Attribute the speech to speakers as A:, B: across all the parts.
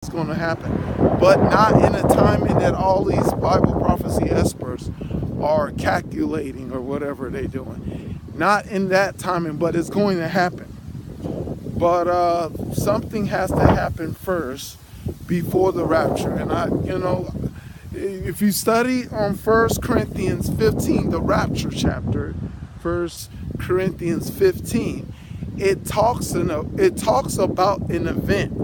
A: it's going to happen, but not in a timing that all these Bible prophecy experts are calculating or whatever they're doing. Not in that timing, but it's going to happen. But something has to happen first before the rapture. And if you study on 1 Corinthians 15, the rapture chapter, 1 Corinthians 15, it talks about an event.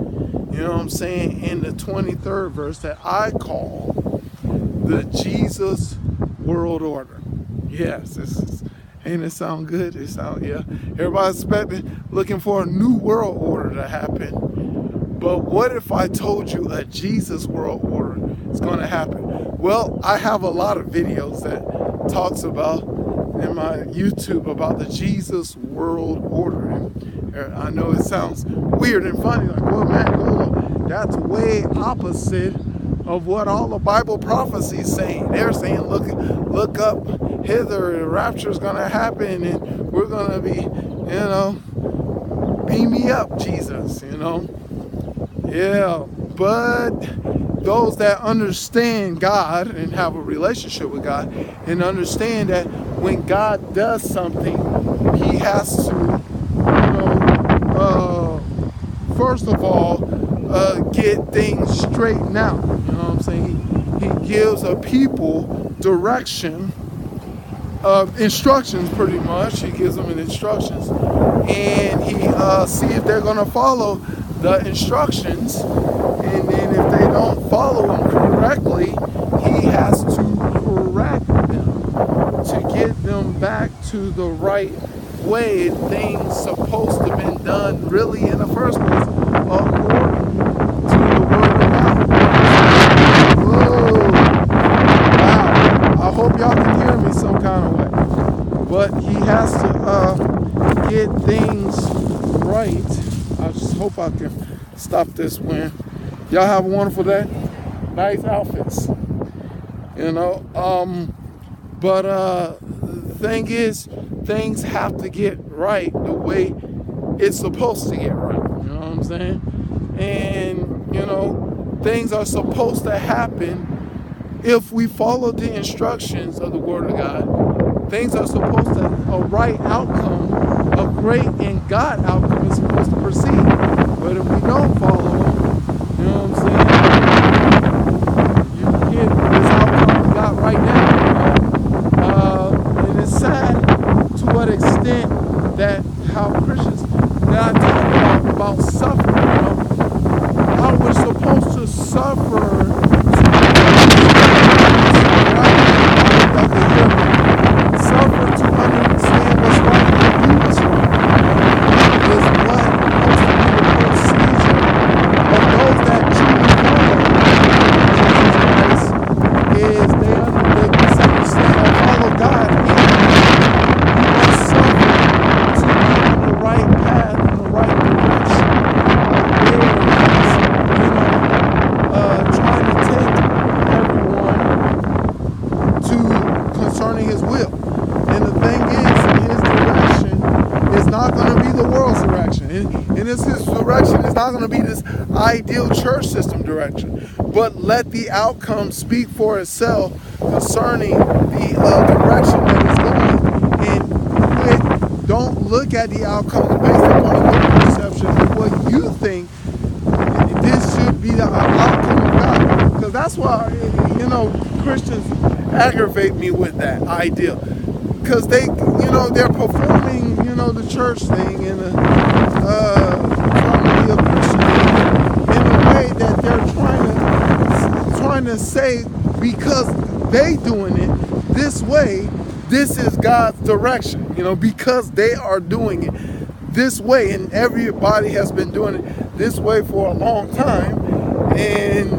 A: You know what I'm saying? In the 23rd verse that I call the Jesus world order. Yes, ain't it sound good? It sound, yeah. Everybody's expecting, looking for a new world order to happen. But what if I told you a Jesus world order is going to happen? Well, I have a lot of videos that talks about in my YouTube about the Jesus world order. And I know it sounds weird and funny, like, well, man, that's way opposite of what all the Bible prophecies saying. They're saying, look up hither, the rapture is going to happen, and we're going to be, beam me up, Jesus, Yeah, but those that understand God and have a relationship with God and understand that when God does something, he has to, first of all, get things straightened out. You know what I'm saying? He gives a people direction, instructions pretty much. He gives them instructions, and he see if they're going to follow the instructions, and then if they don't follow them correctly, he has to correct them to get them back to the right way things supposed to have been done really in the first place, according to the word of God. Whoa. Wow. I hope y'all can hear me some kind of way. But he has to get things right. I just hope I can stop this wind. Y'all have a wonderful day. Nice outfits. But the thing is, things have to get right the way it's supposed to get right. You know what I'm saying? And, things are supposed to happen if we follow the instructions of the Word of God. Things are supposed to, a right outcome, a great and God outcome is supposed to proceed. But if we don't follow them, you know what I'm saying? You get this outcome we got right now. And it's sad to what extent that how Christians that I talk about suffering, how we're supposed to suffer to understand what's right and do what's right is what supposed to be the procedure of those that truly follow Jesus Christ is they misunderstand or follow God, and you must suffer to be on the right path, in the right direction of where he's, trying to take everyone to concerning his will. And the thing is, his direction is not going to be the world's direction. And his direction is not going to be this ideal church system direction. But let the outcome speak for itself concerning the direction that it's going. And don't look at the outcomes based upon your perception of what you think this should be the outcome of God. Because that's why, Christians aggravate me with that idea. Because they're performing, the church thing in a trying to be a Christian in a way that they're trying to say because they doing it this way, this is God's direction. Because they are doing it this way, and everybody has been doing it this way for a long time, and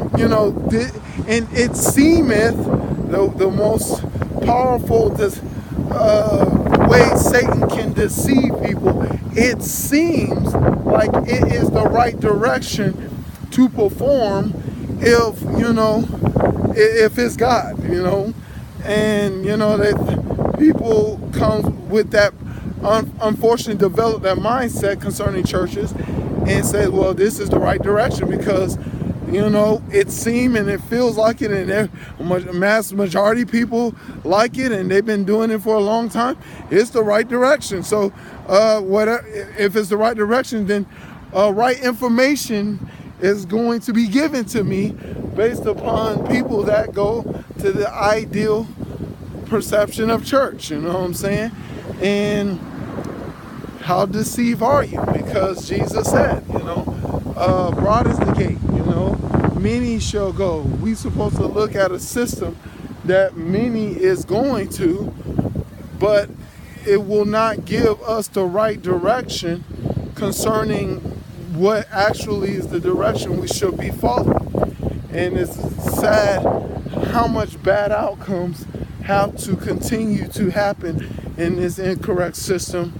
A: and it seemeth the most powerful way Satan can deceive people. It seems like it is the right direction to perform if it's God, and that people come with that unfortunately develop that mindset concerning churches and say, well, this is the right direction because You know, it seems and it feels like it, and mass majority people like it, and they've been doing it for a long time. It's the right direction. So, whatever, if it's the right direction, then right information is going to be given to me based upon people that go to the ideal perception of church. You know what I'm saying? And how deceived are you? Because Jesus said, you know, broad is the gate, you know, many shall go. We supposed to look at a system that many is going to, but it will not give us the right direction concerning what actually is the direction we should be following. And it's sad how much bad outcomes have to continue to happen in this incorrect system,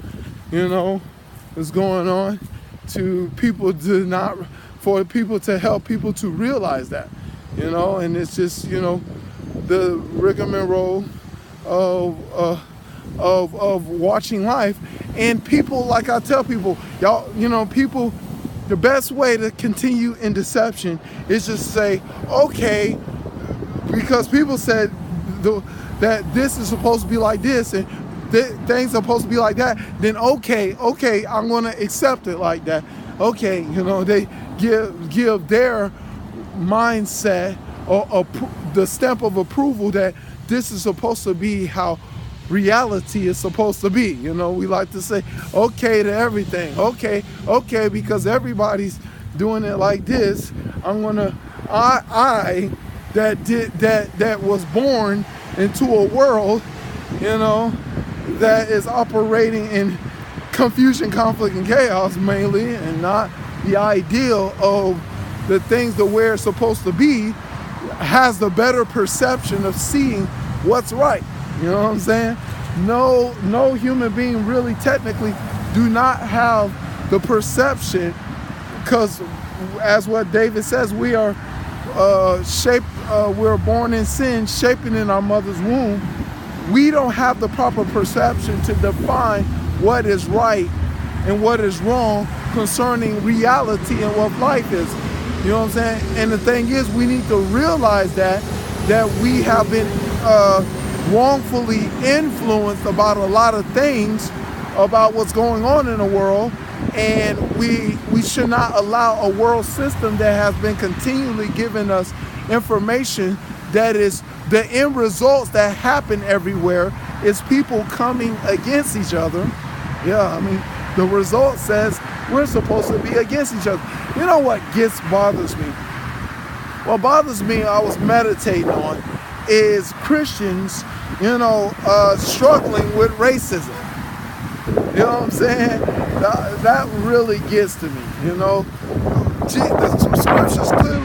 A: you know, is going on to people for people to help people to realize that, you know. And it's just, you know, the rigmarole of watching life. And people, like I tell people, y'all, you know, people, the best way to continue in deception is just say, okay, because people said that this is supposed to be like this and things are supposed to be like that, then okay, I'm gonna accept it like that. Okay, you know, they give their mindset or the stamp of approval that this is supposed to be how reality is supposed to be. You know, we like to say okay to everything. Okay, because everybody's doing it like this, I'm gonna that was born into a world, you know, that is operating in confusion, conflict, and chaos mainly, and not the ideal of the things the way it's supposed to be, has the better perception of seeing what's right. You know what I'm saying? No human being really technically do not have the perception, because as what David says, we are we're born in sin, shaping in our mother's womb. We don't have the proper perception to define what is right and what is wrong concerning reality and what life is. You know what I'm saying? And the thing is, we need to realize that we have been wrongfully influenced about a lot of things about what's going on in the world, and we should not allow a world system that has been continually giving us information that is the end results that happen everywhere is people coming against each other. Yeah, I mean, the result says we're supposed to be against each other. You know what bothers me? What bothers me, I was meditating on, is Christians, you know, struggling with racism. You know what I'm saying? That really gets to me, you know. The scriptures clearly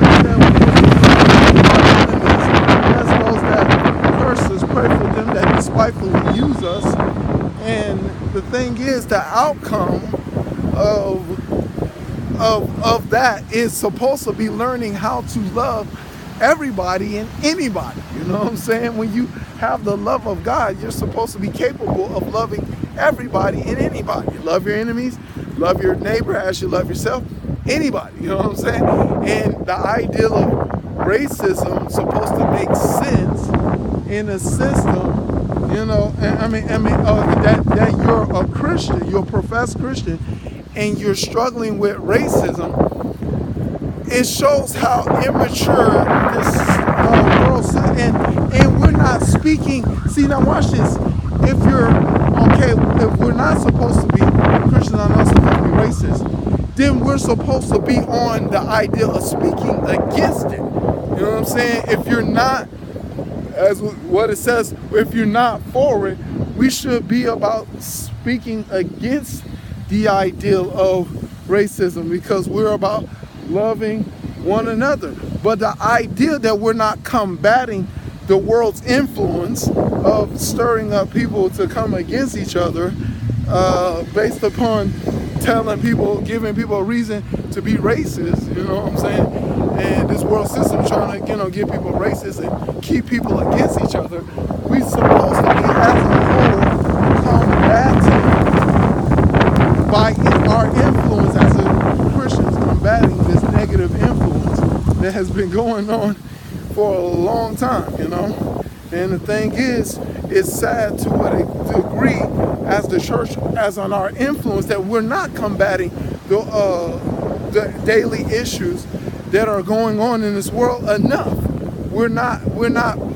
A: pray for them that despitefully use us. And the thing is, the outcome of that is supposed to be learning how to love everybody and anybody. You know what I'm saying? When you have the love of God, you're supposed to be capable of loving everybody and anybody. Love your enemies, love your neighbor as you love yourself, anybody. You know what I'm saying? And the ideal of racism is supposed to make sense in a system, you know. That you're a Christian, you're a professed Christian, and you're struggling with racism. It shows how immature this world is, and we're not speaking. See, now watch this. If we're not supposed to be, Christians are not supposed to be racist, then we're supposed to be on the idea of speaking against it. You know what I'm saying? If you're not, as what it says, if you're not for it, we should be about speaking against the ideal of racism, because we're about loving one another. But the idea that we're not combating the world's influence of stirring up people to come against each other based upon giving people a reason to be racist, you know what I'm saying? And this world system trying to, you know, get people racist and keep people against each other. We're supposed to be, as a whole, combating by our influence as a Christians, combating this negative influence that has been going on for a long time, you know. And the thing is, it's sad to what a degree as the church, as on our influence, that we're not combating the daily issues that are going on in this world enough. We're not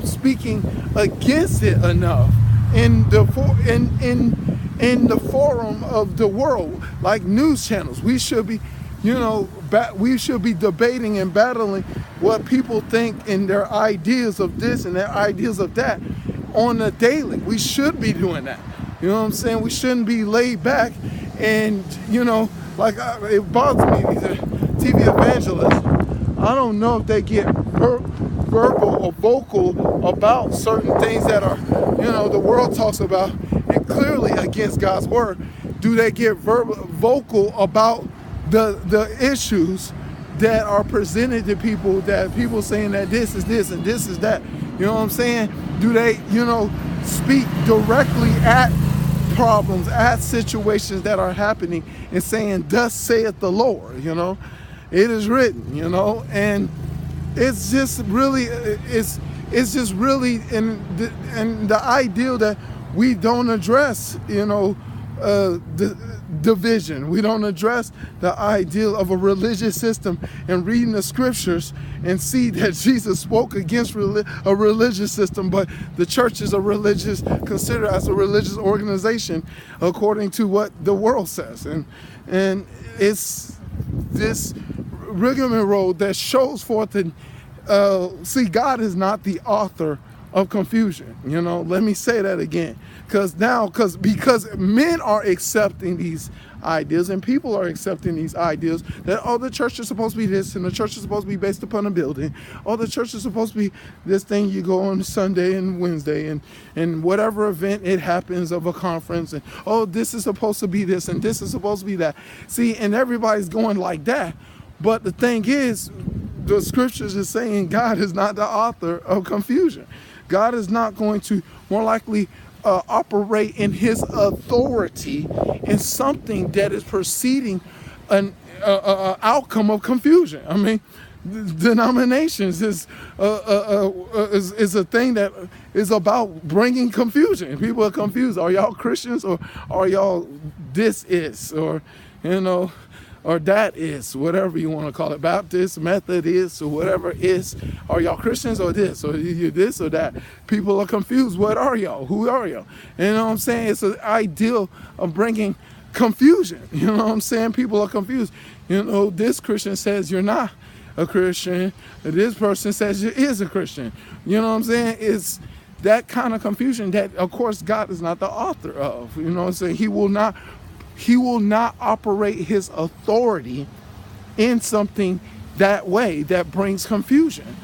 A: speaking against it enough in the forum of the world, like news channels. We should be, we should be debating and battling what people think and their ideas of this and their ideas of that on a daily. We should be doing that. You know what I'm saying? We shouldn't be laid back and, it bothers me, these TV evangelists. I don't know if they get verbal or vocal about certain things that are, the world talks about and clearly against God's word. Do they get vocal about the issues that are presented to people, that people saying that this is this and this is that? You know what I'm saying? Do they, speak directly at problems, at situations that are happening and saying, thus saith the Lord, It is written, and it's just really, and the ideal that we don't address, the division. We don't address the ideal of a religious system and reading the scriptures and see that Jesus spoke against a religious system, but the church is considered as a religious organization according to what the world says. And it's this rigmarole that shows forth and God is not the author of confusion. Let me say that again, because men are accepting these ideas and people are accepting these ideas that, the church is supposed to be this and the church is supposed to be based upon a building. The church is supposed to be this thing you go on Sunday and Wednesday and whatever event it happens of a conference, and this is supposed to be this and this is supposed to be that. See, and everybody's going like that. But the thing is, the scriptures is saying God is not the author of confusion. God is not going to more likely operate in his authority in something that is preceding an outcome of confusion. I mean, denominations is a thing that is about bringing confusion. People are confused. Are y'all Christians or are y'all this is, or or that is, whatever you want to call it, Baptist, Methodist, or whatever is. Are y'all Christians or this, or you this or that? People are confused. What are y'all? Who are y'all? You know what I'm saying? It's an ideal of bringing confusion. You know what I'm saying? People are confused. This Christian says you're not a Christian. This person says you is a Christian. You know what I'm saying? It's that kind of confusion that, of course, God is not the author of. You know what I'm saying? He will not operate his authority in something that way that brings confusion,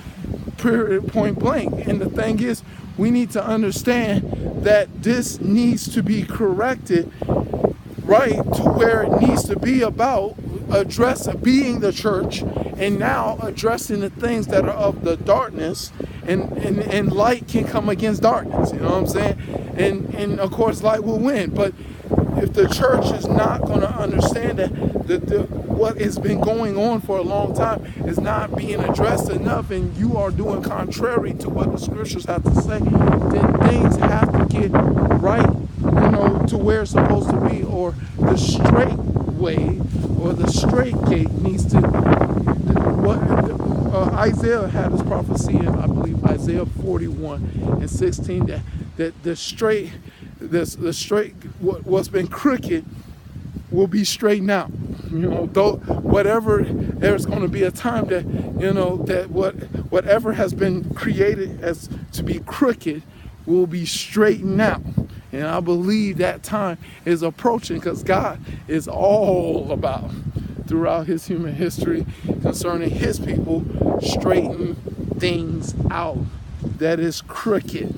A: period, point blank. And the thing is, we need to understand that this needs to be corrected, right, to where it needs to be about being the church and now addressing the things that are of the darkness, and light can come against darkness. You know what I'm saying? And of course, light will win. But if the church is not going to understand that what has been going on for a long time is not being addressed enough, and you are doing contrary to what the scriptures have to say, then things have to get right, to where it's supposed to be, or the straight way or the straight gate needs to. Isaiah had his prophecy in, I believe, Isaiah 41:16, that the straight, what's been crooked will be straightened out. Though whatever, there's going to be a time that, that whatever has been created as to be crooked will be straightened out. And I believe that time is approaching, because God is all about, throughout his human history, concerning his people, straighten things out that is crooked.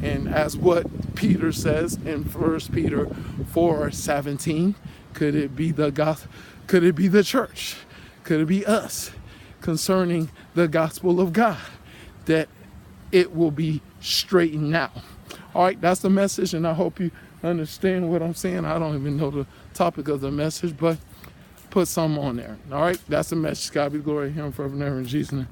A: And as what Peter says in 1 Peter 4:17, could it be the gospel? Could it be the church? Could it be us concerning the gospel of God, that it will be straightened out? All right, that's the message, and I hope you understand what I'm saying. I don't even know the topic of the message, but put some on there. All right, that's the message. God be the glory, him forever and ever in Jesus' name.